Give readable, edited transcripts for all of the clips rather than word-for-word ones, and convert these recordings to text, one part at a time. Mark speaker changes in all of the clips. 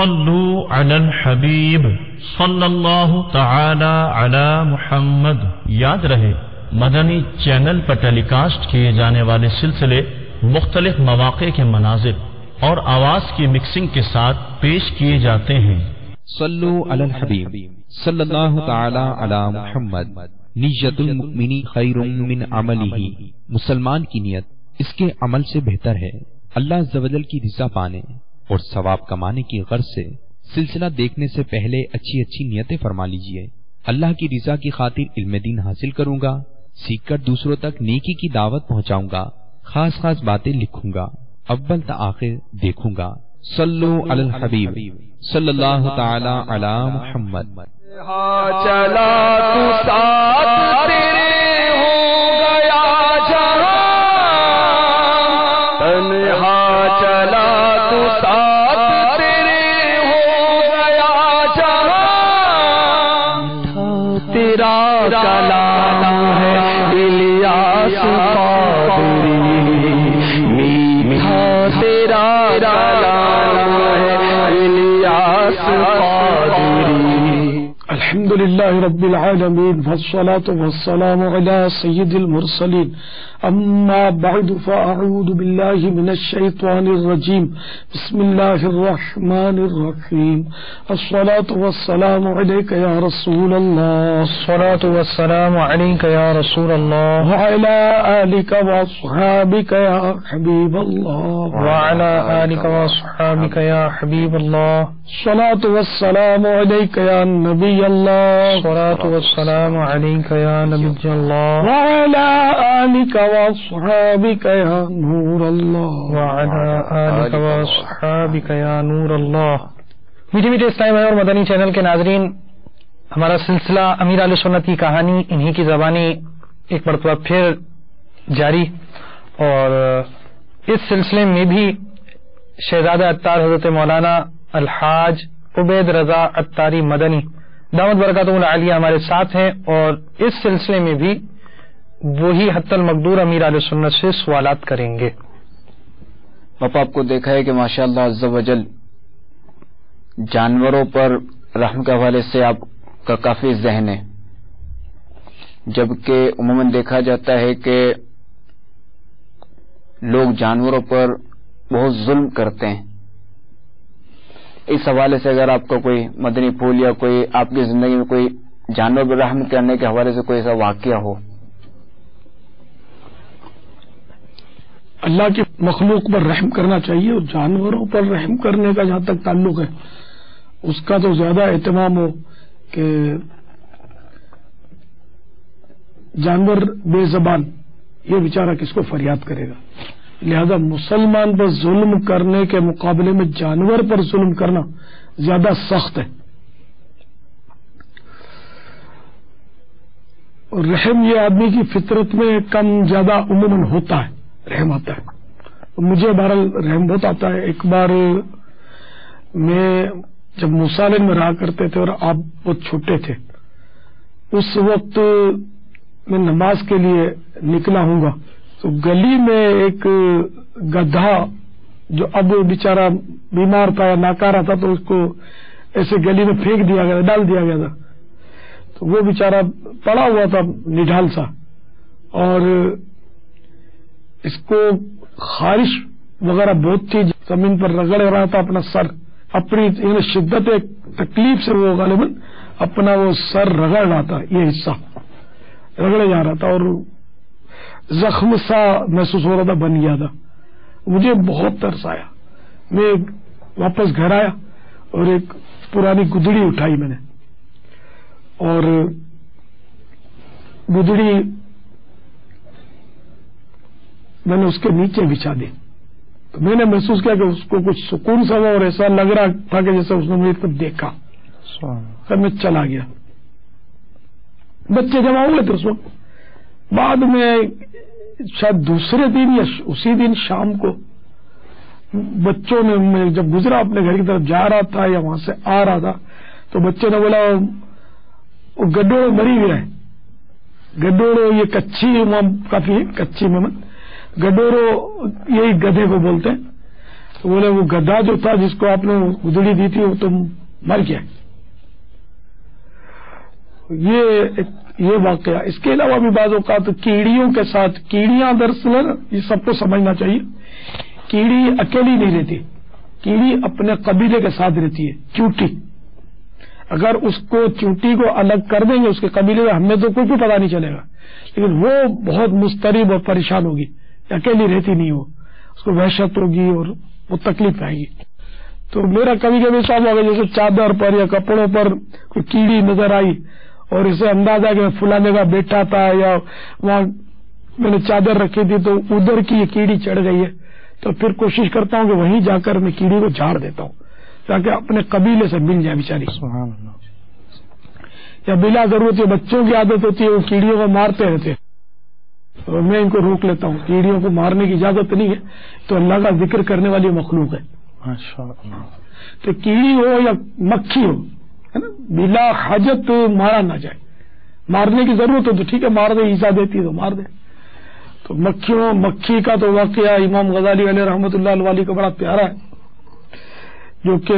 Speaker 1: صلو علی الحبیب صلی اللہ تعالی علی محمد۔ یاد رہے مدنی چینل پر ٹیلی کاسٹ کیے جانے والے سلسلے مختلف مواقع کے مناظر اور آواز کی مکسنگ کے ساتھ پیش کیے جاتے ہیں۔
Speaker 2: صلو علی الحبیب صلی اللہ تعالی علی محمد۔ نیت المؤمن خیر من عملہ، مسلمان کی نیت اس کے عمل سے بہتر ہے۔ اللہ عز و جل کی رضا پانے اور ثواب کمانے کی غرض سے سلسلہ دیکھنے سے پہلے اچھی اچھی نیتیں فرما لیجئے۔ اللہ کی رضا کی خاطر علم دین حاصل کروں گا، سیکھ کر دوسروں تک نیکی کی دعوت پہنچاؤں گا، خاص خاص باتیں لکھوں گا، اول تا آخر دیکھوں گا۔ صلو علی الحبیب صلی اللہ تعالی علی محمد۔
Speaker 3: چلا تو ساتھ تیرے ہو گیا جہاں، تنہا چلا تو ساتھ تیرے ہو گیا جہاں، تیرا کلام ہے الیاس قادری، میٹھا تیرا کلام ہے الیاس قادری۔ الحمد لله رب العالمين والصلاة والسلام على سيد المرسلين، أما بعد فأعوذ بالله من الشيطان الرجيم، بسم الله الرحمن الرحيم، الصلاة والسلام عليك يا رسول الله،
Speaker 4: الصلاة والسلام عليك يا رسول الله،
Speaker 3: وعلى آلك وأصحابك يا حبيب الله،
Speaker 4: وعلى آلك وأصحابك يا حبيب الله،
Speaker 3: الصلاة والسلام عليك يا نبي الله،
Speaker 4: الصلاة والسلام عليك يا نبي الله،
Speaker 3: وعلى آلك وأصحابك يا نور الله،
Speaker 4: وعلى آلك وأصحابك يا نور الله۔ میٹھے میٹھے اسلامی اور مدنی چینل کے ناظرین، ہمارا سلسلہ امیر اہل سنت کی کہانی انہی کی زبانی ایک مرتبہ پھر جاری، اور اس سلسلے میں بھی شہزادہ عطار حضرت مولانا الحاج عبید رضا عطاری مدنی دعوت برکاتہ العالیہ ہمارے ساتھ ہیں، اور اس سلسلے میں بھی وہی حتی المقدور امیر اہل سنت سے سوالات کریں گے۔
Speaker 5: باپا، آپ کو دیکھا ہے کہ ماشاءاللہ عز و جل جانوروں پر رحم کے حوالے سے آپ کا کافی ذہن ہے، جبکہ عموماً دیکھا جاتا ہے کہ لوگ جانوروں پر بہت ظلم کرتے ہیں۔ اس حوالے سے اگر آپ کا کوئی مدنی پھول یا کوئی آپ کی زندگی میں کوئی جانور پر رحم کرنے کے حوالے سے کوئی ایسا واقعہ ہو۔
Speaker 3: اللہ کی مخلوق پر رحم کرنا چاہیے، اور جانوروں پر رحم کرنے کا جہاں تک تعلق ہے اس کا تو زیادہ اہتمام ہو کہ جانور بے زبان، یہ بیچارہ کس کو فریاد کرے گا؟ لہذا مسلمان پر ظلم کرنے کے مقابلے میں جانور پر ظلم کرنا زیادہ سخت ہے۔ اور رحم یہ آدمی کی فطرت میں کم زیادہ عموماً ہوتا ہے، رحم آتا ہے۔ مجھے بہرحال رحم بہت آتا ہے۔ ایک بار میں جب موسیٰ میں رہا کرتے تھے اور آپ بہت چھوٹے تھے، اس وقت میں نماز کے لیے نکلا ہوں گا تو گلی میں ایک گدھا جو اب بیچارہ بیمار تھا یا ناکارہ تھا تو اس کو ایسے گلی میں پھینک دیا گیا، ڈال دیا گیا تھا، تو وہ بیچارہ پڑا ہوا تھا نڈھال سا، اور اس کو خارش وغیرہ بہت تھی، زمین پر رگڑ رہا تھا اپنا سر، اپنی شدت تکلیف سے وہ غالباً اپنا وہ سر رگڑ رہا تھا، یہ حصہ رگڑے جا رہا تھا اور زخم سا محسوس ہو رہا تھا، بن گیا تھا۔ مجھے بہت ترس آیا، میں واپس گھر آیا اور ایک پرانی گدڑی اٹھائی میں نے، اور گدڑی میں نے اس کے نیچے بچھا دی، تو میں نے محسوس کیا کہ اس کو کچھ سکون سا ہوا اور ایسا لگ رہا تھا کہ جیسے اس نے میری طرف دیکھا، پھر میں چلا گیا۔ بچے جمع ہوئے تھے اس وقت، بعد میں شاید دوسرے دن یا اسی دن شام کو بچوں نے، میں جب گزرا اپنے گھر کی طرف جا رہا تھا یا وہاں سے آ رہا تھا تو بچے نے بولا وہ گڈوڑو مری گیا ہے، گڈوڑو یہ کچھی کافی ہے، کچھی میں گڈورو یہی گدھے کو بولتے ہیں، تو بولے وہ گدھا جو تھا جس کو آپ نے گدڑی دی تھی وہ تو مر گیا. یہ واقعہ. اس کے علاوہ بھی بعض اوقات کیڑیوں کے ساتھ، کیڑیاں دراصل یہ سب کو سمجھنا چاہیے، کیڑی اکیلی نہیں رہتی، کیڑی اپنے قبیلے کے ساتھ رہتی ہے. چونٹی، اگر اس کو چونٹی کو الگ کر دیں گے اس کے قبیلے میں، ہمیں تو کچھ بھی پتا نہیں چلے گا، لیکن وہ بہت مضطرب اور پریشان ہوگی، اکیلی رہتی نہیں، وہ اس کو وحشت ہوگی اور وہ تکلیف آئے گی. تو میرا کبھی کبھی صاحب ہوگا جیسے چادر پر یا کپڑوں پر کوئی کیڑی نظر آئی اور اسے اندازہ کہ فلاں جگہ بیٹھا تھا یا وہاں میں نے چادر رکھی تھی تو ادھر کی یہ کیڑی چڑھ گئی ہے، تو پھر کوشش کرتا ہوں کہ وہیں جا کر میں کیڑی کو جھاڑ دیتا ہوں تاکہ اپنے قبیلے سے مل جائے بیچاری. یا بلا ضرورت یہ بچوں کی عادت ہوتی ہے وہ کیڑیوں کو مارتے رہتے ہیں، تو میں ان کو روک لیتا ہوں. کیڑیوں کو مارنے کی اجازت نہیں ہے، تو اللہ کا ذکر کرنے والی مخلوق ہے. تو کیڑی ہو یا مکھی ہو، ہے نا، بلا حاجت مارا نہ جائے. مارنے کی ضرورت ہو تو ٹھیک ہے مار دے، ایزا دیتی ہے تو مار دے. تو مکھی کا تو واقعہ امام غزالی علیہ رحمۃ اللہ علیہ کا بڑا پیارا ہے، جو کہ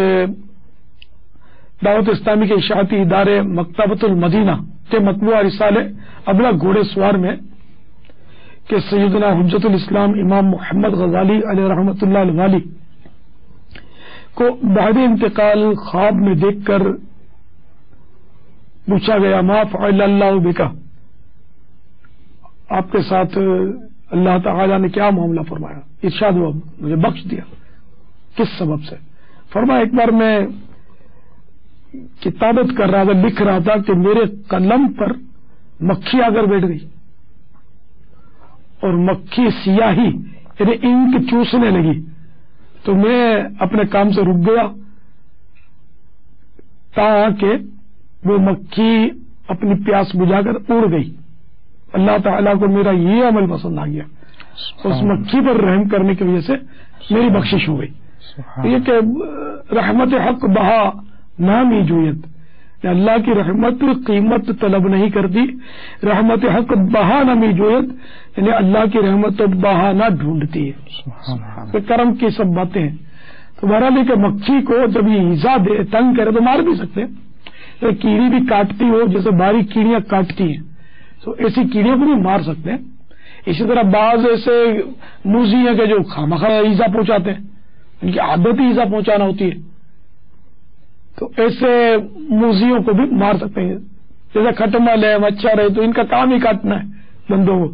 Speaker 3: دعوت اسلامی کے اشاعتی ادارے مکتبۃ المدینہ کے مطبوعہ رسالے ابلا گھوڑے سوار میں کہ سیدنا حجت الاسلام امام محمد غزالی علیہ رحمۃ اللہ علیہ کو بعد انتقال خواب میں دیکھ کر پوچھا گیا ما فعل اللہ بکا، آپ کے ساتھ اللہ تعالی نے کیا معاملہ فرمایا؟ ارشاد ہوا مجھے بخش دیا. کس سبب سے؟ فرمایا ایک بار میں کتابت کر رہا تھا، لکھ رہا تھا کہ میرے قلم پر مکھی آ کر بیٹھ گئی اور مکھی سیاہی یعنی انک چوسنے لگی، تو میں اپنے کام سے رک گیا تاکہ وہ مکھی اپنی پیاس بجھا کر اڑ گئی. اللہ تعالیٰ کو میرا یہ عمل پسند آ گیا، اس مکھی پر رحم کرنے کی وجہ سے میری بخشش ہو گئی. یہ کہ رحمت حق بہا نامی جویت، اللہ کی رحمت قیمت طلب نہیں کرتی، رحمت حق بہا نامی جویت یعنی اللہ کی رحمت بہانا ڈھونڈتی ہے. کرم کی سب باتیں ہیں. تو بہرحال کہ مکھی کو جب یہ ایزا دے، تنگ کرے تو مار بھی سکتے ہیں. کیڑی بھی کاٹتی ہو جیسے باریک کیڑیاں کاٹتی ہیں تو ایسی کیڑیوں کو بھی مار سکتے ہیں. اسی طرح بعض ایسے موذی ہیں کہ جو خامخواہ ایزا پہنچاتے ہیں، ان کی عادت ہی ایزا پہنچانا ہوتی ہے، تو ایسے موذیوں کو بھی مار سکتے ہیں. جیسے کھٹمل ہے، مچھر ہے، تو ان کا کام ہی کاٹنا ہے بندوں کو،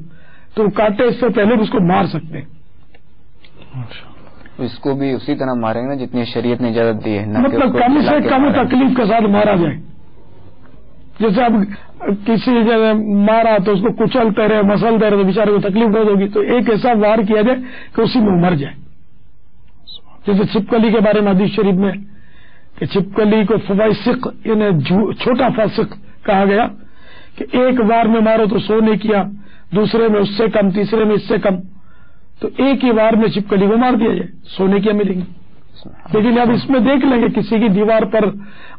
Speaker 3: تو کاٹے اس سے پہلے بھی اس کو مار سکتے ہیں.
Speaker 5: اس کو بھی اسی طرح ماریں گے جتنی شریعت نے اجازت دی ہے،
Speaker 3: مطلب کم سے کم تکلیف کے ساتھ مارا جائے. جیسے اب کسی جگہ مارا تو اس کو کچلتے رہے، مسلتے رہے تو بیچارے کو تکلیف بہت ہوگی، تو ایک ایسا وار کیا جائے کہ اسی میں مر جائے. جیسے چھپکلی کے بارے میں حدیث شریف میں کہ چھپکلی کو فوائسق یعنی چھوٹا فاسق کہا گیا کہ ایک وار میں مارو تو 100 نے کیا، دوسرے میں اس سے کم، تیسرے میں اس سے کم، تو ایک ہی وار میں چھپکلی کو مار دیا جائے 100 نے کیا ملیں گی. لیکن اب اس میں دیکھ لیں گے کسی کی دیوار پر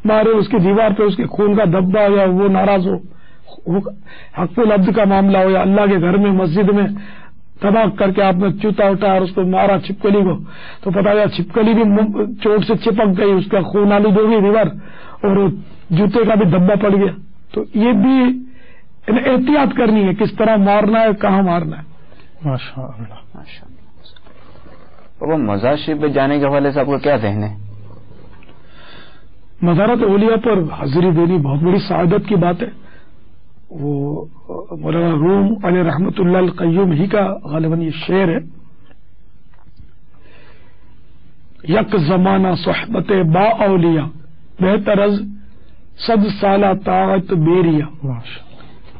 Speaker 3: مارے، اس کی دیوار پہ اس کے خون کا دھبا یا وہ ناراض ہو، حق العبد کا معاملہ ہو، یا اللہ کے گھر میں مسجد میں تباہ کر کے آپ نے چوتا اٹھا اور اس کو مارا چھپکلی کو، تو پتا گیا چھپکلی بھی چوٹ سے چپک گئی، اس کا خون آلود ہو گئی دیوار، اور جوتے کا بھی دھبا پڑ گیا. تو یہ بھی احتیاط کرنی ہے کس طرح مارنا ہے، کہاں مارنا ہے.
Speaker 4: ماشاء اللہ.
Speaker 5: وہ مزار شریف پہ جانے کے حوالے سے آپ کو کیا ذہن ہے؟
Speaker 3: مزارات اولیاء پر حاضری دینی بہت بڑی سعادت کی بات ہے. وہ مولانا روم علیہ رحمۃ اللہ القیوم ہی کا غالباً یہ شعر ہے، یک زمانہ صحبت با اولیاء بہتر از 100 سالہ طاعت بیریا.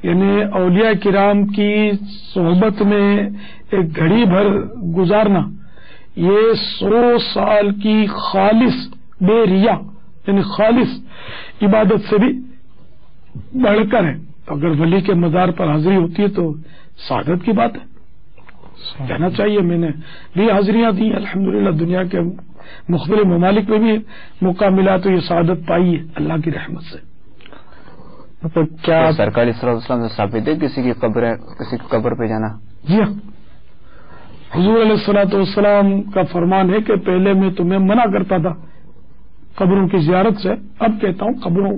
Speaker 3: یعنی اولیاء کرام کی صحبت میں ایک گھڑی بھر گزارنا یہ 100 سال کی خالص بے ریا یعنی خالص عبادت سے بھی بڑھ کر ہے. اگر ولی کے مزار پر حاضری ہوتی ہے تو سعادت کی بات ہے، کہنا چاہیے. میں نے بھی حاضریاں دی الحمدللہ، دنیا کے مختلف ممالک میں بھی موقع ملا تو یہ سعادت پائی ہے اللہ کی رحمت سے.
Speaker 5: کیا سرکار صلی اللہ علیہ وسلم سے ثابت ہے کسی کی قبر پہ جانا؟
Speaker 3: جی ہاں، حضور علیہ الصلوۃ والسلام کا فرمان ہے کہ پہلے میں تمہیں منع کرتا تھا قبروں کی زیارت سے، اب کہتا ہوں قبروں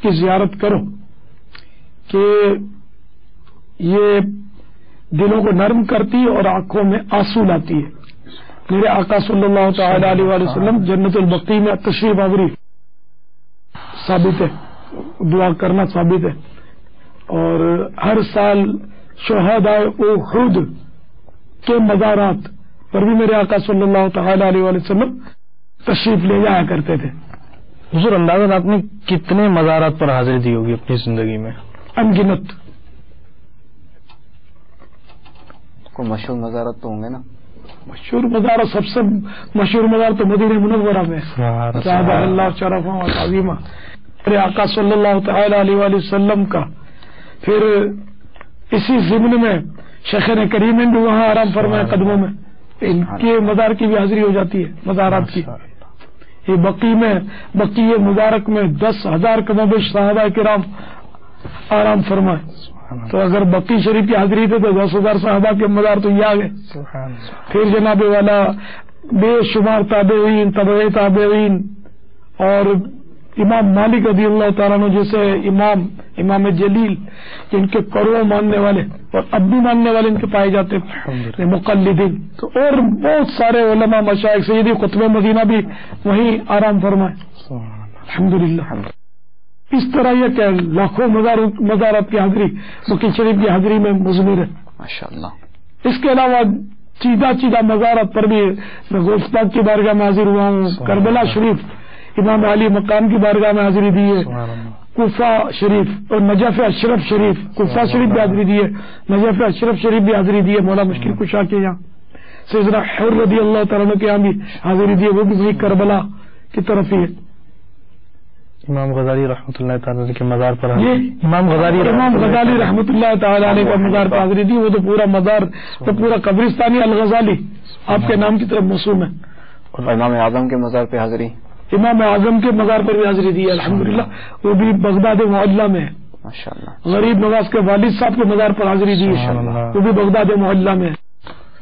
Speaker 3: کی زیارت کرو، کہ یہ دلوں کو نرم کرتی اور آنکھوں میں آنسو لاتی ہے۔ میرے آقا صلی اللہ تعالی علیہ وآلہ وسلم جنت البقیع میں تشریف آوری ثابت ہے، دعا کرنا ثابت ہے، اور ہر سال شہداء احد کے مزارات پر بھی میرے آقا صلی اللہ تعالی علیہ وآلہ وسلم تشریف لے جایا کرتے تھے۔
Speaker 4: حضور اندازاً آپ نے کتنے مزارات پر حاضری دی ہوگی اپنی زندگی میں؟
Speaker 3: انگنت۔
Speaker 5: کوئی مشہور مزارات تو ہوں گے نا؟
Speaker 3: مشہور مزارات، سب سے مشہور مزار تو مدینہ منورہ میں زیادہ اللہ شرف و تعظیمہ میرے آقا صلی اللہ تعالی علیہ وآلہ وسلم کا۔ پھر اسی ضمن میں شیخین کریمین بھی وہاں آرام فرمائے قدموں میں، ان کے مزار کی بھی حاضری ہو جاتی ہے مزارات کی۔ یہ بقیع مبارک میں 10,000 کم و بیش صحابہ کرام آرام فرمائے، تو اگر بقیع شریف کی حاضری تھے تو 10,000 صحابہ کے مزار تو یہ آ گئے۔ پھر جناب والا بے شمار تابعین، تبع تابعین، اور امام مالک رضی اللہ تعالیٰ عنہ جیسے امام جلیل، جن کے کروڑوں ماننے والے اور اب بھی ماننے والے ان کے پائے جاتے ہیں مقلدین، تو اور بہت سارے علماء مشائخ، سیدی قطب مدینہ بھی وہیں آرام فرمائے الحمدللہ۔ اس طرح یہ کہ لاکھوں مزارات کی حاضری بقیع شریف کی حاضری میں مضمر ہے
Speaker 5: ماشاءاللہ۔
Speaker 3: اس کے علاوہ چیدہ مزارات پر بھی میں غوث پاک کی بارگاہ میں حاضر ہوا ہوں، کربلا شریف امام علی مقام کی بارگاہ میں حاضری دی ہے، کوفہ شریف اور نجف اشرف شریف، کوفہ شریف بھی حاضری دی ہے، نجف اشرف شریف بھی حاضری دی ہے مولا مشکل کشا کے یہاں، سیدنا حر رضی اللہ تعالیٰ عنہ کے یہاں بھی حاضری دی ہے، وہ بھی وہی کربلا کی طرف ہی ہے۔
Speaker 4: امام غزالی رحمۃ اللہ تعالی کے مزار پر
Speaker 3: امام غزالی رحمۃ اللہ تعالی علیہ کا مزار پر حاضری دی، وہ تو پورا مزار تو پورا قبرستانی الغزالی آپ کے نام کی طرف موسوم ہے۔
Speaker 5: اور امام اعظم کے مزار پہ حاضری،
Speaker 3: امام اعظم کے مزار پر بھی حاضری دی ہے الحمدللہ، وہ بھی بغداد معلہ میں ہے۔
Speaker 5: ماشاءاللہ۔
Speaker 3: غریب نواز کے والد صاحب کے مزار پر حاضری دی ہے، وہ بھی بغداد معلہ میں ہے۔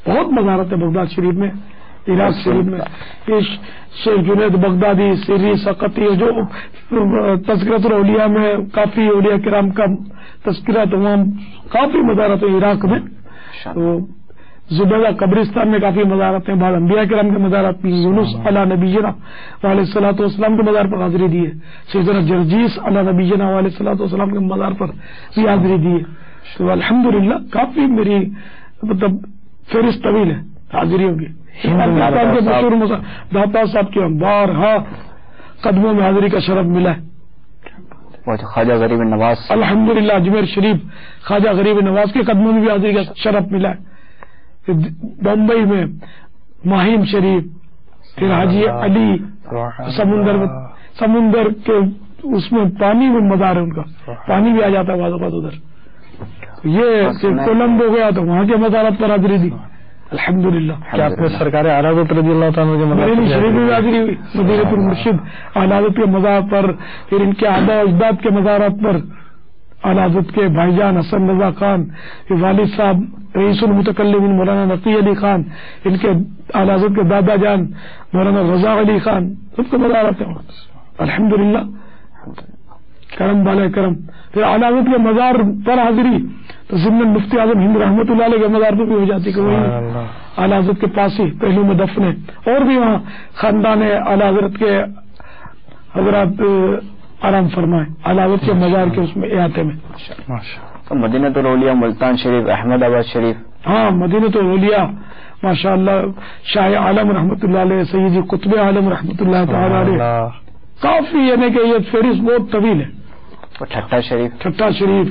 Speaker 3: بہت مزارات ہے بغداد شریف میں، عراق شریف میں، یہ شیخ جنید بغدادی، سری سقطی، جو تذکرۃ الاولیاء میں کافی اولیاء کرام کا تذکرہ، تمام کافی مزارات ہیں عراق میں۔ تو زبیدہ قبرستان میں کافی مزارات ہیں، بعض انبیاء کرام کے مزارات بھی، یونس علی نبینا علیہ الصلوۃ والسلام کے مزار پر حاضری دی ہے، سیدنا جرجیس علی نبینا علیہ الصلوۃ والسلام کے مزار پر بھی حاضری دی ہے۔ تو الحمدللہ کافی میری مطلب فہرست طویل ہے حاضریوں کی۔ ہندوستان کے مشہور داتا صاحب کے بارہا قدموں میں حاضری کا شرف ملا ہے۔
Speaker 5: خواجہ غریب نواز
Speaker 3: الحمدللہ اجمیر شریف خواجہ غریب نواز کے قدموں میں بھی حاضری کا شرف ملا ہے۔ بمبئی میں ماہیم شریف، پھر حاجی علی سمندر کے اس میں پانی میں مزار ہے ان کا، پانی بھی آ جاتا ہے بعض اوقات ادھر۔ یہ کولمبو گیا تو وہاں کے مزارات پر حاضری دی الحمدللہ۔
Speaker 4: کیا آپ نے سرکار اعلیٰ حضرت رضی اللہ تعالیٰ کے
Speaker 3: بریلی شریف میں حاضری ہوئی، مدینہ المرشد اعلیٰ حضرت کے مزار پر، پھر ان کے آبا و اجداد کے مزارات پر، اعلیٰ حضرت کے بھائی جان حسن رضا خان، والد صاحب رئیس المتکلمین مولانا نقی علی خان، ان کے اعلیٰ حضرت کے دادا جان مولانا رضا علی خان، سب کے مزارات ہیں الحمدللہ، کرم بالے کرم۔ پھر اعلیٰ حضرت کے مزار پر حاضری تو ضمن مفتی اعظم ہند رحمۃ اللہ علیہ کے مزار پر بھی ہو جاتی کہ وہی اعلیٰ حضرت کے پاس ہی پہلو میں دفن ہے، اور بھی وہاں خاندان اعلیٰ حضرت کے حضرات آرام فرمائے اعلیٰ حضرت کے مزار کے اس میں احاطے میں۔
Speaker 5: مدینہ الاولیاء ملتان شریف، احمد آباد شریف،
Speaker 3: ہاں مدینہ الاولیاء ماشاء اللہ شاہ عالم رحمۃ اللہ علیہ، سیدی قطب عالم رحمۃ اللہ تعالی علیہ، کافی یعنی کہ یہ فہرست بہت طویل ہے۔
Speaker 5: ٹھٹا شریف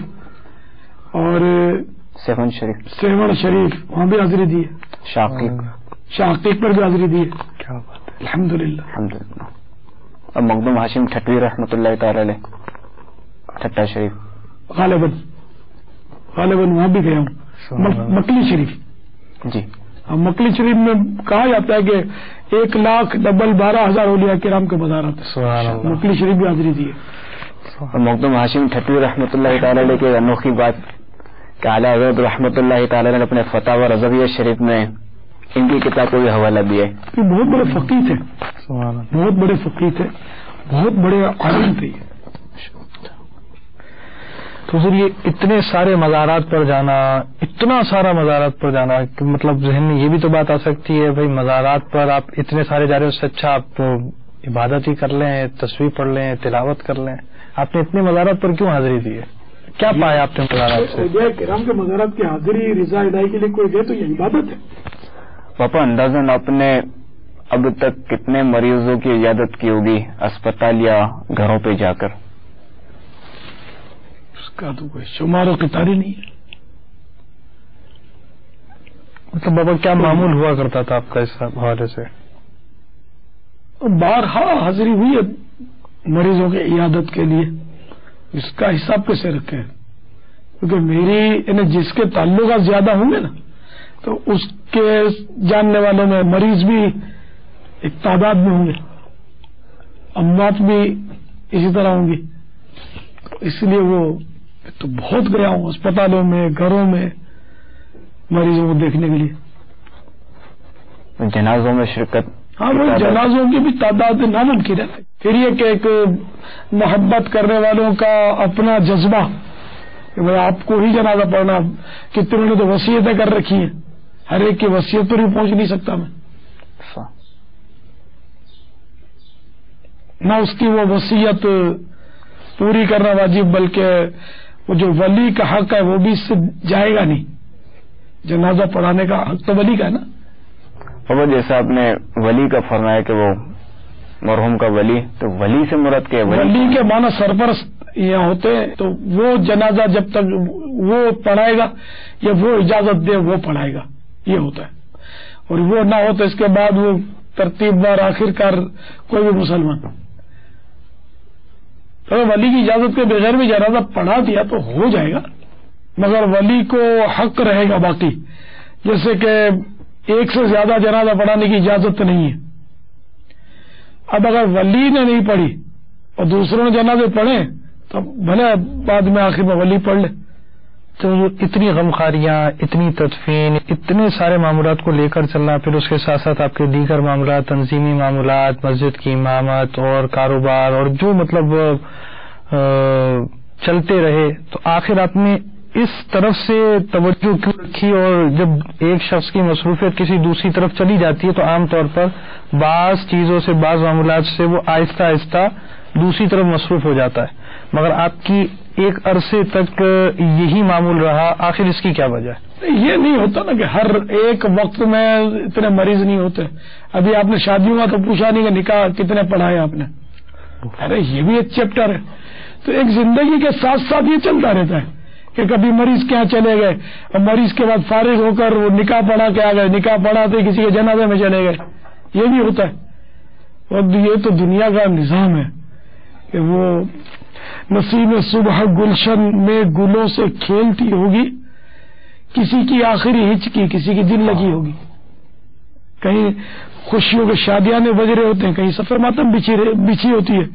Speaker 5: اور سیون شریف وہاں بھی حاضری دی ہے، شاقیق پر بھی حاضری دی ہے الحمدللہ۔ اور مخدوم ہاشم ٹھٹوی رحمۃ اللہ تعالی علیہ، ٹھٹا شریف
Speaker 3: غالباً وہاں بھی گیا ہوں۔ مکلی شریف،
Speaker 5: جی
Speaker 3: مکلی شریف میں کہا جاتا ہے کہ 1,12,000 اولیاء کرام کے مزارات ہیں، مکلی شریف بھی حاضری دی ہے۔
Speaker 5: اور مخدوم ہاشم ٹھٹوی رحمۃ اللہ تعالی علیہ کی انوکھی بات کہ اعلیٰ حضرت رحمۃ اللہ تعالی نے اپنے فتح و رضویہ شریف میں ان کی کتاب کو بھی حوالہ دیا ہے.
Speaker 3: یہ بہت بڑے فقیہ تھے, بہت بڑے فقیہ تھے, بہت بڑے عالم تھے.
Speaker 4: تو پھر یہ اتنے سارے مزارات پر جانا, اتنا سارا مزارات پر جانا, مطلب ذہن میں یہ بھی تو بات آ سکتی ہے بھائی مزارات پر آپ اتنے سارے جا رہے ہیں, اس سے اچھا آپ عبادت ہی کر لیں, تصویر پڑھ لیں, تلاوت کر لیں. آپ نے اتنے مزارات پر کیوں حاضری دی ہے؟ کیا پایا آپ نے مزارات سے؟
Speaker 3: اولیاء کرام کے مزارات کی حاضری رضا ادائی کے لیے کوئی دے تو یہ عبادت ہے.
Speaker 5: پاپا اندازاً آپ نے اب تک کتنے مریضوں کی عیادت کی ہوگی اسپتال یا گھروں پہ جا کر؟
Speaker 3: اس کا تو کوئی شمار و قطار ہی نہیں ہے.
Speaker 4: مطلب بابا کیا معمول ہوا کرتا تھا آپ کا اس حوالے سے؟
Speaker 3: بارہا حاضری ہوئی ہے مریضوں کی عیادت کے لیے, اس کا حساب کیسے رکھے؟ کیونکہ میری یعنی جس کے تعلقات زیادہ ہوں گے نا تو اس کے جاننے والوں میں مریض بھی ایک تعداد میں ہوں گے, اموات بھی اسی طرح ہوں گی. اس لیے وہ تو بہت گیا ہوں اسپتالوں میں, گھروں میں مریضوں کو دیکھنے کے لیے.
Speaker 5: جنازوں میں شرکت,
Speaker 3: ہاں وہ جنازوں کی بھی تعداد ناممکن ہے. پھر یہ کہ ایک محبت کرنے والوں کا اپنا جذبہ کہ بھائی آپ کو ہی جنازہ پڑھنا, کتنے نے تو وصیتیں کر رکھی ہیں, ہر ایک کی وصیت پر بھی پہنچ نہیں سکتا میں, نہ اس کی وہ وصیت پوری کرنا واجب, بلکہ وہ جو ولی کا حق ہے وہ بھی اس سے جائے گا نہیں. جنازہ پڑھانے کا حق تو ولی کا ہے نا.
Speaker 5: اور جیسا آپ نے ولی کا فرمایا کہ وہ مرحوم کا ولی, تو ولی سے مراد کیا؟
Speaker 3: ولی کے معنی سرپرست یہاں ہوتے ہیں, تو وہ جنازہ جب تک وہ پڑھائے گا یا وہ اجازت دے وہ پڑھائے گا, یہ ہوتا ہے. اور وہ نہ ہو تو اس کے بعد وہ ترتیب دار آخر کار کوئی بھی مسلمان تو ولی کی اجازت کے بغیر بھی جنازہ پڑھا دیا تو ہو جائے گا, مگر ولی کو حق رہے گا باقی. جیسے کہ ایک سے زیادہ جنازہ پڑھانے کی اجازت نہیں ہے. اب اگر ولی نے نہیں پڑھی اور دوسروں نے جنازے پڑھے تو بھلے بعد میں آخر میں ولی پڑھ لے.
Speaker 4: تو اتنی غمخاریاں, اتنی تدفین, اتنے سارے معاملات کو لے کر چلنا, پھر اس کے ساتھ ساتھ آپ کے دیگر معاملات, تنظیمی معاملات, مسجد کی امامت اور کاروبار اور جو مطلب چلتے رہے, تو آخر آپ نے اس طرف سے توجہ کیوں رکھی؟ اور جب ایک شخص کی مصروفیت کسی دوسری طرف چلی جاتی ہے تو عام طور پر بعض چیزوں سے, بعض معاملات سے وہ آہستہ آہستہ دوسری طرف مصروف ہو جاتا ہے, مگر آپ کی ایک عرصے تک یہی معمول رہا, آخر اس کی کیا وجہ ہے؟
Speaker 3: یہ نہیں ہوتا نا کہ ہر ایک وقت میں اتنے مریض نہیں ہوتے. ابھی آپ نے شادیوں کا تو پوچھا نہیں کہ نکاح کتنے پڑھائے آپ نے, ارے یہ بھی ایک چیپٹر ہے. تو ایک زندگی کے ساتھ ساتھ یہ چلتا رہتا ہے کہ کبھی مریض کیا چلے گئے اور مریض کے بعد فارغ ہو کر وہ نکاح پڑھا کے آ گئے, نکاح پڑھاتے کسی کے جنازے میں چلے گئے, یہ بھی ہوتا ہے. اور یہ تو دنیا کا نظام ہے کہ وہ نسیم صبح گلشن میں گلوں سے کھیلتی ہوگی, کسی کی آخری ہچکی, کسی کی دل لگی ہوگی. کہیں خوشیوں کے شادیانے بج رہے ہوتے ہیں, کہیں سفر ماتم بچھی ہوتی ہے.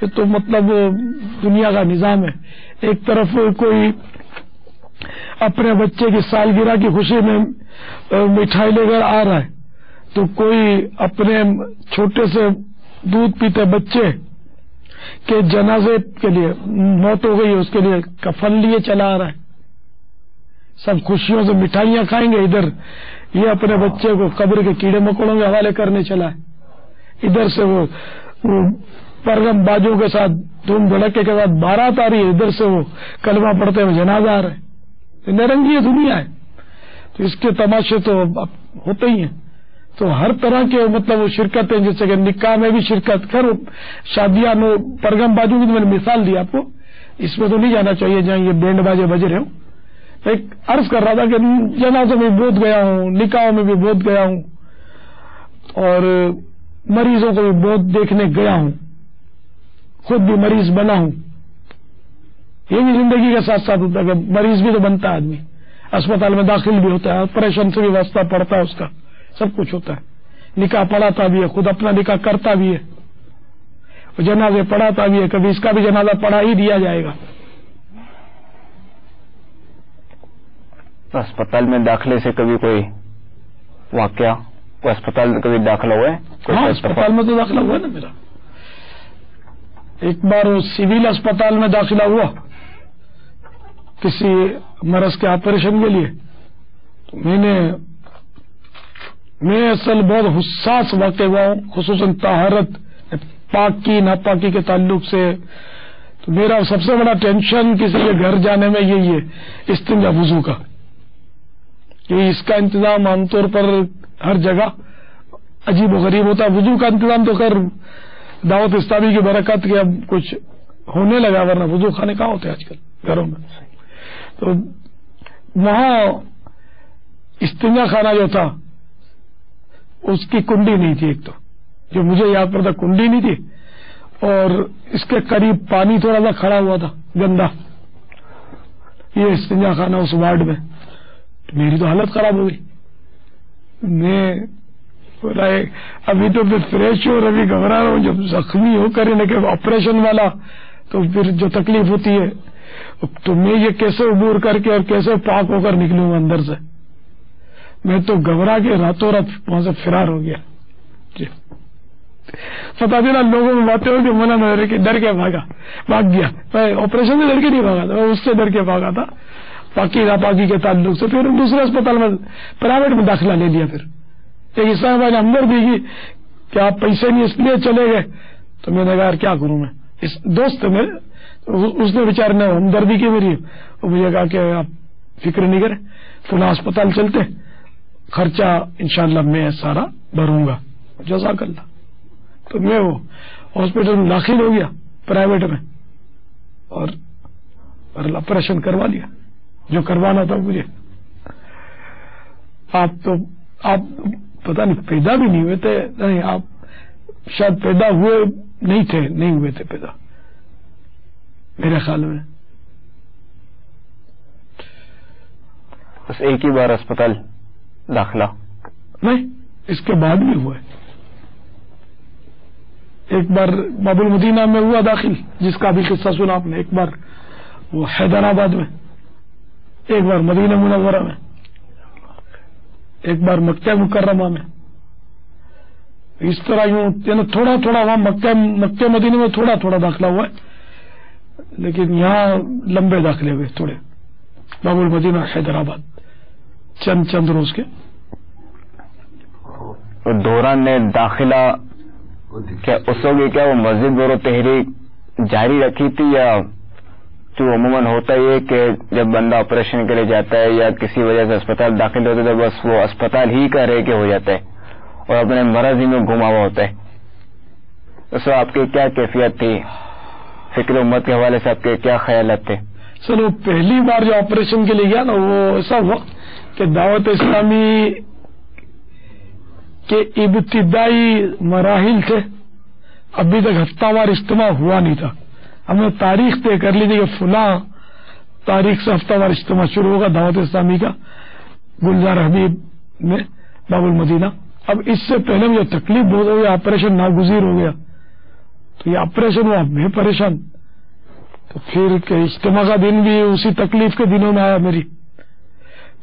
Speaker 3: یہ تو مطلب دنیا کا نظام ہے. ایک طرف کوئی اپنے بچے کی سالگرہ کی خوشی میں مٹھائی لے کر آ رہا ہے, تو کوئی اپنے چھوٹے سے دودھ پیتے بچے کے جنازے کے لیے, موت ہو گئی اس کے لیے کفن لیے چلا آ رہا ہے. سب خوشیوں سے مٹھائیاں کھائیں گے, ادھر یہ اپنے بچے کو قبر کے کیڑے مکوڑوں کے حوالے کرنے چلا ہے. ادھر سے وہ پرگم بازوں کے ساتھ دھوم دھڑکے کے ساتھ بارات آ رہی ہے, ادھر سے وہ کلمہ پڑھتے ہوئے جنازہ آ رہے ہیں. نرنگی دنیا ہے, تو اس کے تماشے تو ہوتے ہی ہیں. تو ہر طرح کے مطلب وہ شرکتیں, جیسے کہ نکاح میں بھی شرکت, خیر شادیاں پرگم بازوں کی تو میں نے مثال دی آپ کو, اس میں تو نہیں جانا چاہیے جہاں یہ بینڈ بازے بج رہے ہوں. ایک عرض کر رہا تھا کہ جنازوں میں بہت گیا ہوں, نکاحوں میں بھی بہت گیا ہوں, اور مریضوں کو بھی بہت دیکھنے گیا ہوں, خود بھی مریض بنا ہوں. یہ بھی زندگی کے ساتھ ساتھ ہوتا ہے کہ مریض بھی تو بنتا ہے آدمی, اسپتال میں داخل بھی ہوتا ہے, آپریشن سے بھی واسطہ پڑتا ہے اس کا, سب کچھ ہوتا ہے. نکاح پڑھاتا بھی ہے, خود اپنا نکاح کرتا بھی ہے, جنازے پڑھاتا بھی ہے. کبھی اس کا بھی جنازہ پڑھا ہی دیا جائے گا.
Speaker 5: اسپتال میں داخلے سے کبھی کوئی واقعہ؟ کوئی اسپتال میں کبھی داخلہ ہوا ہے؟
Speaker 3: ہاں اسپتال میں تو داخلہ ہوا ہے نا میرا. ایک بار سول اسپتال میں داخلہ ہوا کسی مرض کے آپریشن کے لیے. تو میں اصل بہت حساس واقع ہوا ہوں، خصوصاً طہارت پاکی ناپاکی کے تعلق سے. تو میرا سب سے بڑا ٹینشن کسی کے گھر جانے میں یہی ہے، استنجا وضو کا. کہ اس کا انتظام عام طور پر ہر جگہ عجیب و غریب ہوتا ہے. وضو کا انتظام تو خیر دعوت اسلامی کی برکت کے اب کچھ ہونے لگا، ورنہ وضو خانے کہاں ہوتے آج کل گھروں میں. تو وہاں استنجا خانہ جو تھا اس کی کنڈی نہیں تھی. ایک تو جو مجھے یاد پڑتا کنڈی نہیں تھی، اور اس کے قریب پانی تھوڑا سا کھڑا ہوا تھا گندا. یہ استنجا خانہ اس وارڈ میں. میری تو حالت خراب ہو گئی. میں ابھی تو میں فریش ہوں اور ابھی گھبرا رہا ہوں. جب زخمی ہو کر کہ آپریشن والا تو پھر جو تکلیف ہوتی ہے، تو میں یہ کیسے عبور کر کے اور کیسے پاک ہو کر نکلوں گا اندر سے. میں تو گھبرا کے راتوں رات وہاں سے فرار ہو گیا. پتا نہیں نا لوگوں میں باتیں ہو کہ منع نہ ڈر کے بھاگ گیا. میں آپریشن سے ڈر کے نہیں بھاگا تھا، میں اس سے ڈر کے بھاگا تھا پاکی ناپاکی کے تعلق سے. پھر دوسرے اسپتال میں پرائیویٹ میں داخلہ لے لیا. پھر ایک اسلام بھائی نے ہمدردی دی کہ آپ پیسے نہیں اس لیے چلے گئے. تو میں نے کہا یار کیا کروں میں. اس دوست میرے اس نے بیچارے نے ہمدردی کی میری، اور مجھے کہا کہ آپ فکر نہیں کریں، فلاں اسپتال چلتے، خرچہ انشاءاللہ میں سارا بھروں گا. جزاک اللہ. تو میں وہ ہاسپٹل میں داخل ہو گیا پرائیویٹ میں، اور آپریشن کروا لیا جو کروانا تھا مجھے. آپ پتہ نہیں پیدا بھی نہیں ہوئے تھے. نہیں، آپ شاید پیدا ہوئے نہیں ہوئے تھے پیدا میرے خیال میں.
Speaker 5: بس ایک ہی بار اسپتال داخلہ؟
Speaker 3: نہیں، اس کے بعد بھی ہوا ہے. ایک بار باب المدینہ میں ہوا داخل، جس کا بھی قصہ سنا آپ نے. ایک بار وہ حیدرآباد میں، ایک بار مدینہ منورہ میں، ایک بار مکہ مکرمہ میں. اس طرح یوں تھوڑا تھوڑا وہاں مکہ مدینہ میں تھوڑا تھوڑا داخلہ ہوا ہے، لیکن یہاں لمبے داخلے ہوئے تھوڑے. باب المدینہ حیدرآباد چند روز کے.
Speaker 5: دوران داخلہ کیا اس وقت کیا وہ مسجد اور تحریک جاری رکھی تھی، یا جو عموماً ہوتا ہے کہ جب بندہ آپریشن کے لیے جاتا ہے یا کسی وجہ سے اسپتال داخل ہوتا ہے تو بس وہ اسپتال ہی کا رہ کے ہو جاتا ہے اور اپنے مرض ہی میں گھما ہوا ہوتا ہے. اس وقت آپ کی کیا کیفیت تھی؟ فکر امت کے حوالے سے آپ کے کیا خیالات تھے؟
Speaker 3: سر وہ پہلی بار جو آپریشن کے لیے گیا نا، وہ ایسا وقت کہ دعوت اسلامی کے ابتدائی مراحل تھے. ابھی تک ہفتہ وار اجتماع ہوا نہیں تھا. ہم نے تاریخ طے کر لی تھی کہ فلاں تاریخ سے ہفتہ وار اجتماع شروع ہوگا دعوت اسلامی کا گلزار حبیب میں باب المدینہ. اب اس سے پہلے مجھے تکلیف بہت ہو گئی، آپریشن ناگزیر ہو گیا. تو یہ آپریشن ہوا، میں پریشان. تو پھر کہ اجتماع کا دن بھی اسی تکلیف کے دنوں میں آیا میری.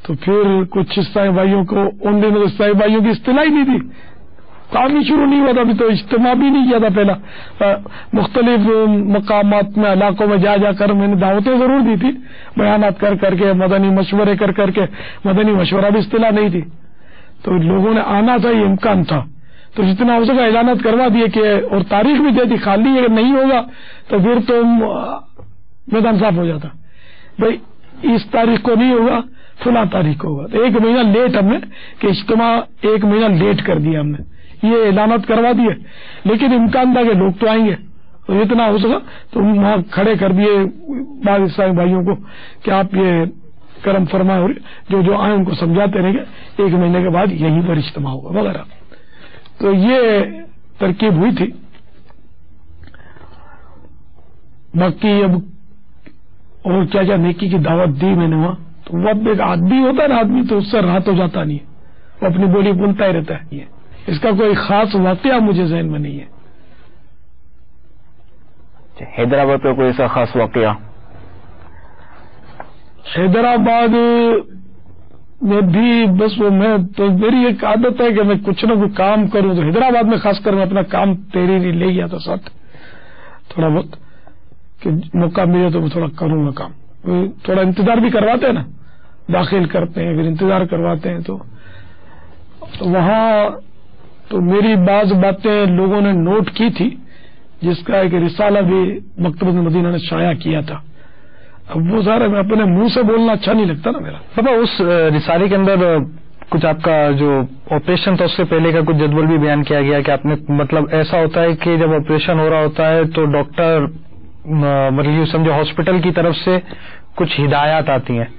Speaker 3: تو پھر کچھ عیسائی بھائیوں کو ان دنوں عیسائی بھائیوں کی اصطلاح ہی نہیں تھی، کام ہی شروع نہیں ہوا تھا. ابھی تو اجتماع بھی نہیں کیا تھا. پہلا مختلف مقامات میں علاقوں میں جا کر میں نے دعوتیں ضرور دی تھی، بیانات کر کے مدنی مشورے کر کے. مدنی مشورہ بھی اصطلاح نہیں تھی، تو لوگوں نے آنا تھا، یہ امکان تھا. تو جتنا ہو سکا اعلانات کروا دیے کہ، اور تاریخ بھی دے دی خالی. اگر نہیں ہوگا تو پھر تو میدان صاف ہو جاتا، بھائی اس تاریخ کو نہیں ہوگا، فلاں تاریخ کو ہوگا. تو 1 مہینہ لیٹ ہم نے کہ اجتماع 1 مہینہ لیٹ کر دیا ہم نے، یہ اعلانات کروا دیے. لیکن امکان تھا کہ لوگ تو آئیں گے، تو جتنا ہو سکا تو وہاں کھڑے کر دیے بعض عیسائی بھائیوں کو کہ آپ یہ کرم فرمائے اور جو آئیں ان کو سمجھاتے رہیں گے. 1 مہینے کے بعد یہیں پر اجتماع ہوگا وغیرہ. تو یہ ترکیب ہوئی تھی. باقی اب اور کیا کیا نیکی کی دعوت دی میں نے وہاں. تو وہ اب ایک عادی ہوتا ہے نا آدمی، تو اس سے راحت ہو جاتا نہیں ہے، وہ اپنی بولی بولتا ہی رہتا ہے. اس کا کوئی خاص واقعہ مجھے ذہن میں نہیں ہے.
Speaker 5: حیدرآباد پہ کوئی ایسا خاص واقعہ؟
Speaker 3: حیدرآباد میں بھی بس میں تو میری ایک عادت ہے کہ میں کچھ نہ کچھ کام کروں. تو حیدرآباد میں خاص کر میں اپنا کام تحریری لے گیا تھا ساتھ تھوڑا بہت کہ موقع ملے تو میں تھوڑا کروں گا کام. تھوڑا انتظار بھی کرواتے ہیں نا, داخل کرتے ہیں پھر انتظار کرواتے ہیں. تو وہاں تو میری بعض باتیں لوگوں نے نوٹ کی تھی, جس کا ایک رسالہ بھی مکتبۃ المدینہ نے شائع کیا تھا. اب وہ سارا میں اپنے منہ سے بولنا اچھا نہیں لگتا نا میرا.
Speaker 4: بابا اس رسالے کے اندر کچھ آپ کا جو آپریشن تھا اس سے پہلے کا کچھ جدول بھی بیان کیا گیا کہ آپ نے مطلب ایسا ہوتا ہے کہ جب آپریشن ہو رہا ہوتا ہے تو ڈاکٹر مطلب یہ سمجھو ہاسپٹل کی طرف سے کچھ ہدایات آتی ہیں.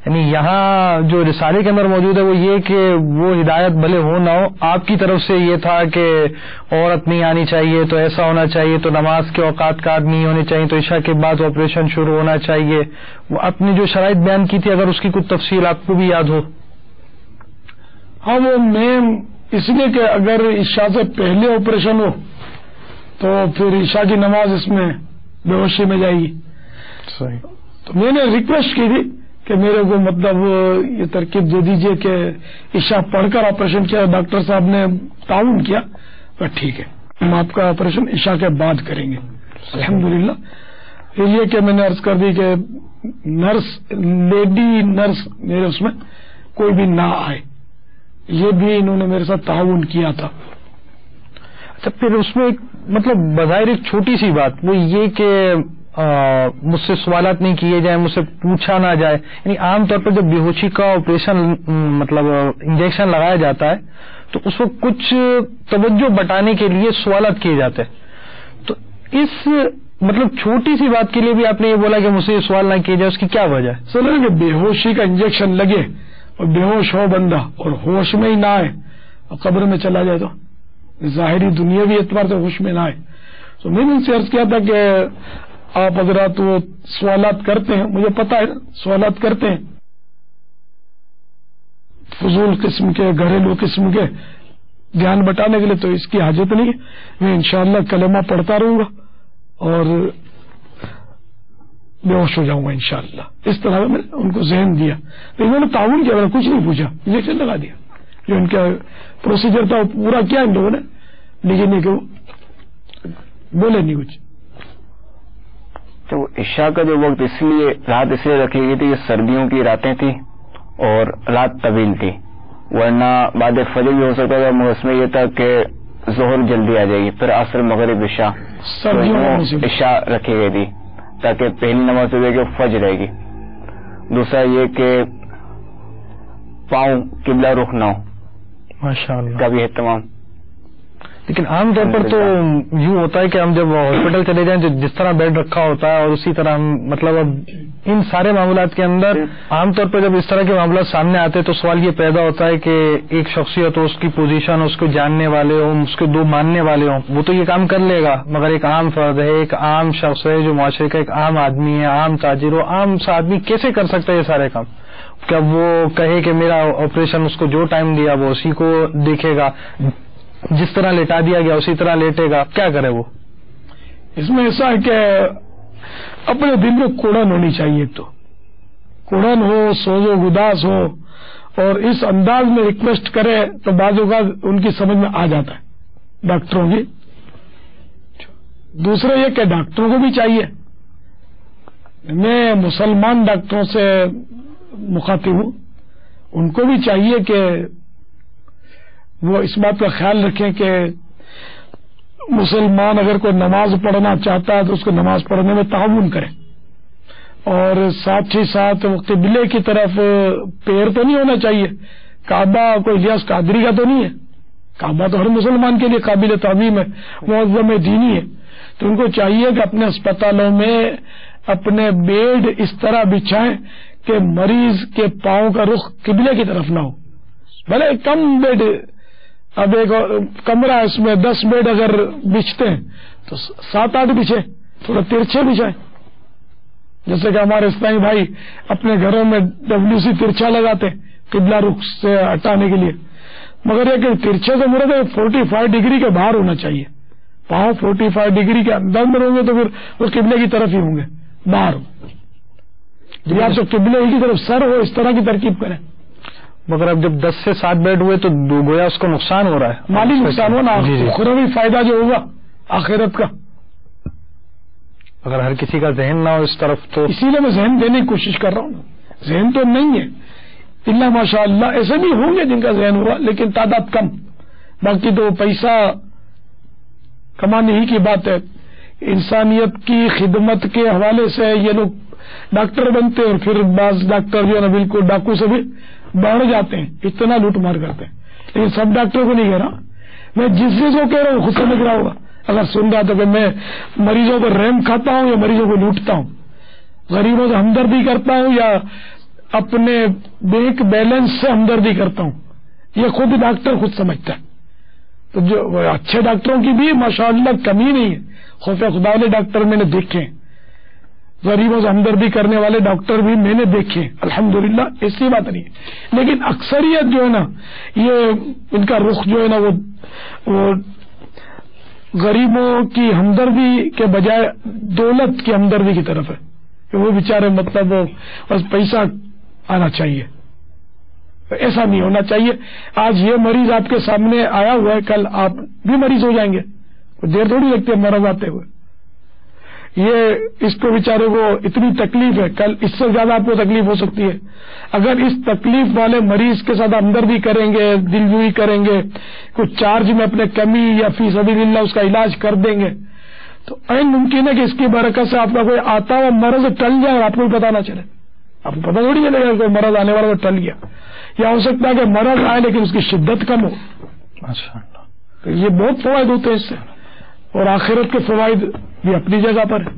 Speaker 4: یعنی یہاں جو رسالے کے اندر موجود ہے وہ یہ کہ وہ ہدایت بھلے ہو نہ ہو, آپ کی طرف سے یہ تھا کہ عورت نہیں آنی چاہیے تو ایسا ہونا چاہیے, تو نماز کے اوقات کا نہیں ہونے چاہیے, تو عشاء کے بعد آپریشن شروع ہونا چاہیے. وہ اپنی جو شرائط بیان کی تھی اگر اس کی کچھ تفصیل آپ کو بھی یاد ہو.
Speaker 3: ہاں وہ میں اس لیے کہ اگر عشاء سے پہلے آپریشن ہو تو پھر عشاء کی نماز اس میں بے ہوشی میں جائے گی.
Speaker 4: صحیح.
Speaker 3: تو میں نے ریکویسٹ کی تھی کہ میرے کو مطلب یہ ترکیب دے دیجئے کہ عشاء پڑھ کر آپریشن کیا. ڈاکٹر صاحب نے تعاون کیا, ٹھیک ہے ہم آپ کا آپریشن عشاء کے بعد کریں گے. الحمدللہ. پھر یہ کہ میں نے عرض کر دی کہ نرس, لیڈی نرس میرے اس میں کوئی بھی نہ آئے, یہ بھی انہوں نے میرے ساتھ تعاون کیا تھا.
Speaker 4: اچھا, پھر اس میں ایک مطلب بظاہر ایک چھوٹی سی بات وہ یہ کہ مجھ سے سوالات نہیں کیے جائیں, مجھ سے پوچھا نہ جائے. یعنی عام طور پر جب بے ہوشی کا آپریشن مطلب انجیکشن لگایا جاتا ہے تو اس وقت کچھ توجہ بٹانے کے لیے سوالات کیے جاتے ہیں. تو اس مطلب چھوٹی سی بات کے لیے بھی آپ نے یہ بولا کہ مجھ سے یہ سوال نہ کیے جائے, اس کی وجہ ہے؟
Speaker 3: سر کہ بے ہوشی کا انجیکشن لگے اور بے ہوش ہو بندہ اور ہوش میں ہی نہ آئے اور قبر میں چلا جائے تو ظاہری دنیاوی اعتبار سے ہوش میں نہ آئے. تو میں نے ان سے عرض کیا تھا کہ آپ حضرات وہ سوالات کرتے ہیں, مجھے پتا ہے سوالات کرتے ہیں فضول قسم کے, گھریلو قسم کے, دھیان بٹانے کے لیے, تو اس کی حاجت نہیں ہے. میں انشاءاللہ کلمہ پڑھتا رہوں گا اور بے ہوش ہو جاؤں گا انشاءاللہ. اس طرح میں نے ان کو ذہن دیا. انہوں نے تعاون کیا, میں نے کچھ نہیں پوچھا, انجیکشن لگا دیا. جو ان کا پروسیجر تھا وہ پورا کیا ان لوگوں نے, لیکن یہ کہ وہ بولے نہیں کچھ.
Speaker 5: تو عشاء کا جو وقت اس لیے رات اس لیے رکھی گئی تھی کہ سردیوں کی راتیں تھیں اور رات طویل تھی, ورنہ بعد فجر بھی ہو سکتا تھا. اس میں یہ تھا کہ ظہر جلدی آ جائے گی, پھر عصر مغرب عشاء عشاء رکھی گئی تھی تاکہ پہلی نماز ہو جائے گی فجر رہے گی. دوسرا یہ کہ پاؤں قبلہ رخ نہ ہو,
Speaker 4: ماشاءاللہ
Speaker 5: کا بھی اہتمام.
Speaker 4: لیکن عام طور پر تو یوں ہوتا ہے کہ ہم جب ہاسپٹل چلے جائیں تو جس طرح بیڈ رکھا ہوتا ہے اور اسی طرح ہم مطلب اب ان سارے معاملات کے اندر عام طور پر جب اس طرح کے معاملات سامنے آتے ہیں تو سوال یہ پیدا ہوتا ہے کہ ایک شخصیت ہو, اس کی پوزیشن ہو, اس کو جاننے والے ہوں, اس کے دو ماننے والے ہوں, وہ تو یہ کام کر لے گا, مگر ایک عام فرد ہے, ایک عام شخص ہے جو معاشرے کا ایک عام آدمی ہے, عام تاجر ہو, عام سا آدمی کیسے کر سکتا ہے یہ سارے کام؟ کیا وہ کہے کہ میرا آپریشن اس کو جو ٹائم دیا وہ اسی کو دیکھے گا, جس طرح لیٹا دیا گیا اسی طرح لیٹے گا, کیا کرے وہ؟
Speaker 3: اس میں ایسا ہے کہ اپنے دل میں کوڑن ہونی چاہیے. تو کوڑن ہو, سوز و گداس ہو اور اس انداز میں ریکویسٹ کرے تو بعض اوقات ان کی سمجھ میں آ جاتا ہے ڈاکٹروں کی. دوسرا یہ کہ ڈاکٹروں کو بھی چاہیے, میں مسلمان ڈاکٹروں سے مخاطب ہوں, ان کو بھی چاہیے کہ وہ اس بات کا خیال رکھیں کہ مسلمان اگر کوئی نماز پڑھنا چاہتا ہے تو اس کو نماز پڑھنے میں تعاون کرے, اور ساتھ ہی ساتھ قبلے کی طرف پیر تو نہیں ہونا چاہیے. کعبہ کوئی الیاس قادری کا تو نہیں ہے, کعبہ تو ہر مسلمان کے لیے قابل تعظیم ہے, معظم دینی ہے. تو ان کو چاہیے کہ اپنے اسپتالوں میں اپنے بیڈ اس طرح بچھائیں کہ مریض کے پاؤں کا رخ قبلے کی طرف نہ ہو. بھلے کم بیڈ, اب ایک کمرہ اس میں 10 بیڈ اگر بچھتے ہیں تو 7-8 بچھے, تھوڑا ترچھے بچھائیں. جیسے کہ ہمارے اسلامی بھائی اپنے گھروں میں WC ترچھا لگاتے قبلہ رخ سے ہٹانے کے لیے, مگر یہ کہ ترچھے سے مراد ہے 45 ڈگری کے باہر ہونا چاہیے. پاؤں 45 ڈگری کے اندر میں ہوں گے تو پھر وہ قبلے کی طرف ہی ہوں گے, باہر ہو. جب آپ تو قبلے کی طرف سر ہو اس طرح کی ترکیب کریں.
Speaker 4: مگر اب جب 10 سے 7 بیڈ ہوئے تو گویا اس کو نقصان ہو رہا ہے،
Speaker 3: مالی نقصان ہو نا، اخروی فائدہ جو ہوگا آخرت کا،
Speaker 4: اگر ہر کسی کا ذہن نہ ہو اس طرف تو
Speaker 3: اسی لیے میں ذہن دینے کی کوشش کر رہا ہوں. ذہن تو نہیں ہے اللہ ماشاء اللہ، ایسے بھی ہوں گے جن کا ذہن ہوا لیکن تعداد کم. باقی تو پیسہ کمانے ہی کی بات ہے. انسانیت کی خدمت کے حوالے سے یہ لوگ ڈاکٹر بنتے ہیں اور پھر بعض ڈاکٹر جو ہے نا بالکل ڈاکو سے بھی بڑھ جاتے ہیں، اتنا لوٹ مار کرتے ہیں. لیکن سب ڈاکٹر کو نہیں کہہ رہا میں، جس چیز کو کہہ رہا ہوں خود سمجھ رہا ہوگا اگر سن رہا تو کہ میں مریضوں کو رحم کھاتا ہوں یا مریضوں کو لوٹتا ہوں، غریبوں سے ہمدردی کرتا ہوں یا اپنے بینک بیلنس سے ہمدردی کرتا ہوں، یہ خود ڈاکٹر خود سمجھتا ہے. تو جو اچھے ڈاکٹروں کی بھی ماشاءاللہ کمی نہیں ہے، خوف خدا والے ڈاکٹر میں نے دیکھے ہیں، غریبوں سے ہمدردی کرنے والے ڈاکٹر بھی میں نے دیکھے ہیں الحمدللہ، ایسی بات نہیں ہے. لیکن اکثریت جو ہے نا یہ ان کا رخ جو ہے نا وہ غریبوں کی ہمدردی کے بجائے دولت کی ہمدردی کی طرف ہے کہ وہ بیچارے مطلب بس پیسہ آنا چاہیے. ایسا نہیں ہونا چاہیے. آج یہ مریض آپ کے سامنے آیا ہوا ہے، کل آپ بھی مریض ہو جائیں گے، دیر تھوڑی لگتی ہے مرض آتے ہوئے. یہ اس کو بیچارے کو اتنی تکلیف ہے، کل اس سے زیادہ آپ کو تکلیف ہو سکتی ہے. اگر اس تکلیف والے مریض کے ساتھ ہمدردی کریں گے، دلجوئی کریں گے، کچھ چارج میں اپنے کمی یا فی سبیل اللہ اس کا علاج کر دیں گے تو عین ممکن ہے کہ اس کی برکت سے آپ کا کوئی آتا ہوا مرض ٹل جائے اور آپ کو بھی پتا نہ چلے. آپ کو پتا تھوڑی چلے گا کوئی مرض آنے والا ٹل گیا، یا ہو سکتا ہے کہ مرض آئے لیکن اس کی شدت کم ہو. تو یہ بہت فوائد ہوتے ہیں اس سے، اور آخرت کے فوائد بھی اپنی جگہ پر ہے.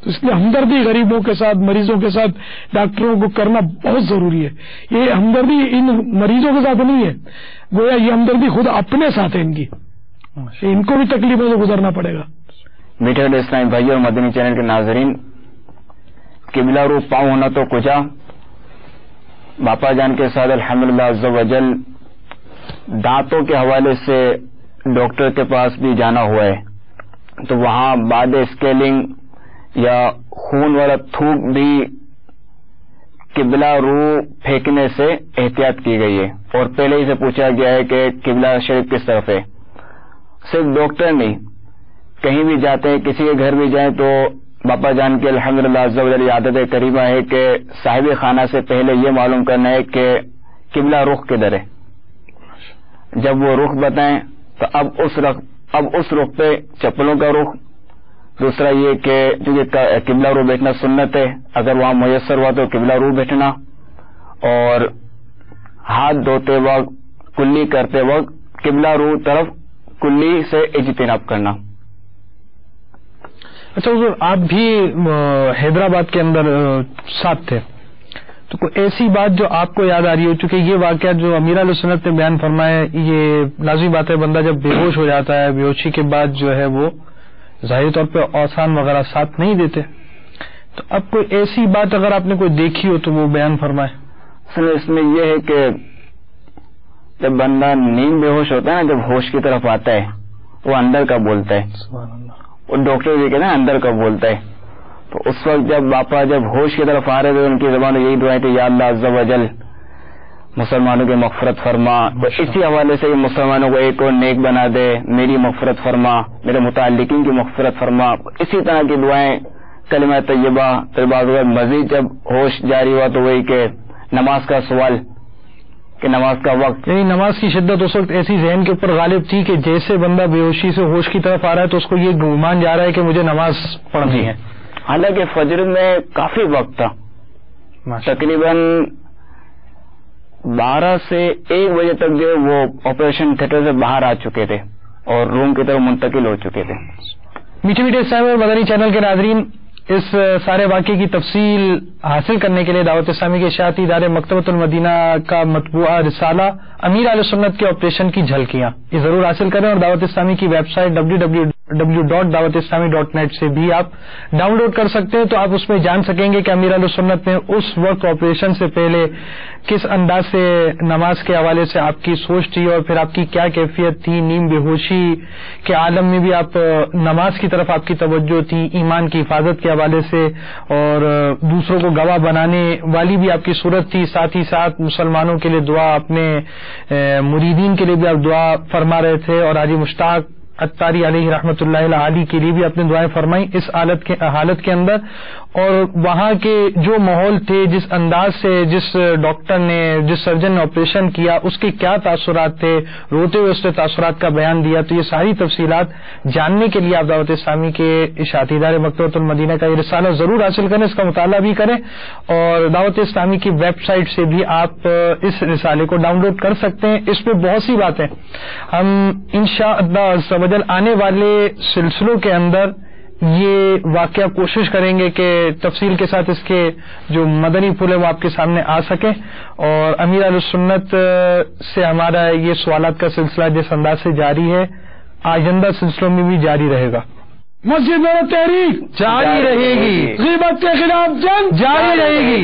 Speaker 3: تو اس لیے ہمدردی غریبوں کے ساتھ، مریضوں کے ساتھ ڈاکٹروں کو کرنا بہت ضروری ہے. یہ ہمدردی ان مریضوں کے ساتھ نہیں ہے، گویا یہ ہمدردی خود اپنے ساتھ ہے ان کی، ان کو بھی تکلیفوں سے گزرنا پڑے گا.
Speaker 5: میٹھے اسلامی بھائی اور مدنی چینل کے ناظرین، قبلہ رو پاؤں ہونا تو کجا، باپا جان کے ساتھ الحمدللہ عز و جل دانتوں کے حوالے سے ڈاکٹر کے پاس بھی جانا ہوا ہے تو وہاں بعد اسکیلنگ یا خون والا تھوک بھی قبلہ رو پھینکنے سے احتیاط کی گئی ہے، اور پہلے ہی سے پوچھا گیا ہے کہ قبلہ شریف کس طرف ہے. صرف ڈاکٹر نہیں، کہیں بھی جاتے ہیں، کسی کے گھر بھی جائیں تو باپا جان کے الحمدللہ عز و جل عادت کریمہ ہے کہ صاحب خانہ سے پہلے یہ معلوم کرنا ہے کہ قبلہ رخ کدھر ہے. جب وہ رخ بتائیں تو اب اس رخ پہ چپلوں کا رخ. دوسرا یہ کہ چونکہ قبلہ رو بیٹھنا سنت ہے، اگر وہاں میسر ہوا تو قبلہ رو بیٹھنا، اور ہاتھ دھوتے وقت، کلی کرتے وقت قبلہ رو طرف کلی سے اجتناب کرنا.
Speaker 4: اچھا حضور، آپ بھی حیدرآباد کے اندر ساتھ تھے، تو کوئی ایسی بات جو آپ کو یاد آ رہی ہو؟ چونکہ یہ واقعہ جو امیر اہل سنت نے بیان فرمایا، یہ لازمی بات ہے، بندہ جب بے ہوش ہو جاتا ہے، بے ہوشی کے بعد جو ہے وہ ظاہری طور پہ اوسان وغیرہ ساتھ نہیں دیتے. تو اب کوئی ایسی بات اگر آپ نے کوئی دیکھی ہو تو وہ بیان فرمائے.
Speaker 5: سر اس میں یہ ہے کہ جب بندہ نیند بے ہوش ہوتا ہے نا، جب ہوش کی طرف آتا ہے وہ اندر کا بولتا ہے.
Speaker 4: سبحان اللہ.
Speaker 5: وہ ڈاکٹر بھی کہتے ہیں اندر کا بولتا ہے. تو اس وقت جب باپا جب ہوش کی طرف آ رہے تھے ان کی زبان میں یہی دعائیں تھی، یا اللہ عز و جل مسلمانوں کی مغفرت فرما. تو اسی حوالے سے مسلمانوں کو ایک اور نیک بنا دے، میری مغفرت فرما، میرے متعلقین کی مغفرت فرما. اسی طرح کی دعائیں، کلمہ طیبہ. پھر بعض اوقات مزید جب ہوش جاری ہوا تو وہی کہ نماز کا سوال، کہ نماز کا وقت،
Speaker 4: یعنی نماز کی شدت اس وقت ایسی ذہن کے اوپر غالب تھی کہ جیسے بندہ بے ہوشی سے ہوش کی طرف آ رہا ہے تو اس کو یہ گمان جا رہا ہے کہ مجھے نماز پڑھنی ہے.
Speaker 5: حالانکہ فجر میں کافی وقت تھا، تقریباً 12 سے 1 بجے تک جو وہ آپریشن تھیٹر سے باہر آ چکے تھے اور روم کی طرف منتقل ہو چکے تھے.
Speaker 4: میٹھے میٹھے اسلامی اور مدنی چینل کے ناظرین، اس سارے واقعے کی تفصیل حاصل کرنے کے لیے دعوت اسلامی کے اشاعتی ادارے مکتبۃ المدینہ کا مطبوعہ رسالہ امیر اہل سنت کے آپریشن کی جھلکیاں یہ ضرور حاصل کریں، اور دعوت اسلامی کی ویب سائٹ www www.dawat-islami.net سے بھی آپ ڈاؤن لوڈ کر سکتے ہیں. تو آپ اس میں جان سکیں گے کہ امیر اہل سنت نے اس وقت آپریشن سے پہلے کس انداز سے نماز کے حوالے سے آپ کی سوچ تھی اور پھر آپ کی کیا کیفیت تھی. نیم بے ہوشی کے عالم میں بھی آپ نماز کی طرف آپ کی توجہ تھی, ایمان کی حفاظت کے حوالے سے, اور دوسروں کو گواہ بنانے والی بھی آپ کی صورت تھی. ساتھ ہی ساتھ مسلمانوں کے لیے دعا, اپنے مریدین کے لیے بھی آپ دعا فرما رہے تھے, اور حاجی مشتاق اتاری علیہ رحمۃ اللہ علی کے لیے بھی اپنے دعائیں فرمائیں اس حالت کے اندر. اور وہاں کے جو ماحول تھے, جس انداز سے جس ڈاکٹر نے, جس سرجن نے آپریشن کیا, اس کے کیا تاثرات تھے, روتے ہوئے اس نے تاثرات کا بیان دیا. تو یہ ساری تفصیلات جاننے کے لیے آپ دعوت اسلامی کے اشاعتی ادارے مکتبۃ المدینہ کا یہ رسالہ ضرور حاصل کریں, اس کا مطالعہ بھی کریں, اور دعوت اسلامی کی ویب سائٹ سے بھی آپ اس رسالے کو ڈاؤن لوڈ کر سکتے ہیں. اس پہ بہت سی باتیں ہم انشاءاللہ عز و جل آنے والے سلسلوں کے اندر یہ واقعہ کوشش کریں گے کہ تفصیل کے ساتھ اس کے جو مدنی پھول ہے وہ آپ کے سامنے آ سکے. اور امیر اہل سنت سے ہمارا یہ سوالات کا سلسلہ جس انداز سے جاری ہے, آئندہ سلسلوں میں بھی جاری رہے گا.
Speaker 3: مسجد میں تحریک
Speaker 4: جاری رہے گی,
Speaker 3: غیبت کے خلاف جنگ
Speaker 4: جاری رہے گی,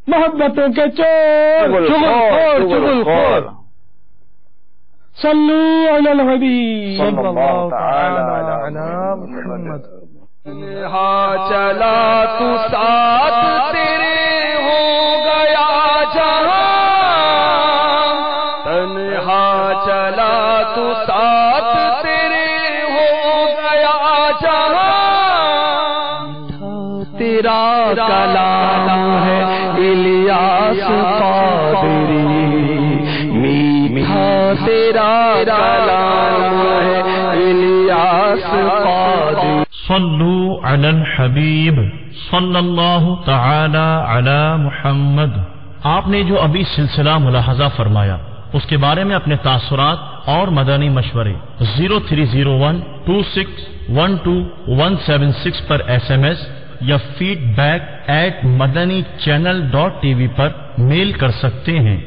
Speaker 3: محبتوں کے چور
Speaker 4: چغل خور
Speaker 3: صلو علی الحبیب
Speaker 4: صلی اللہ تعالی علی محمد.
Speaker 6: چلا تو ساتھ تیرے ہو گیا جہاں, تنہا چلا تو ساتھ تیرے ہو گیا جہاں. تیرا کلام ہے الیاس قادری, میٹھا تیرا کلام ہے الیاس قادری.
Speaker 1: صلو علی الحبیب صلی اللہ تعالی علی محمد. آپ نے جو ابھی سلسلہ ملاحظہ فرمایا اس کے بارے میں اپنے تاثرات اور مدنی مشورے 030126127176 پر SMS یا feedback@madanichannel.tv پر میل کر سکتے ہیں.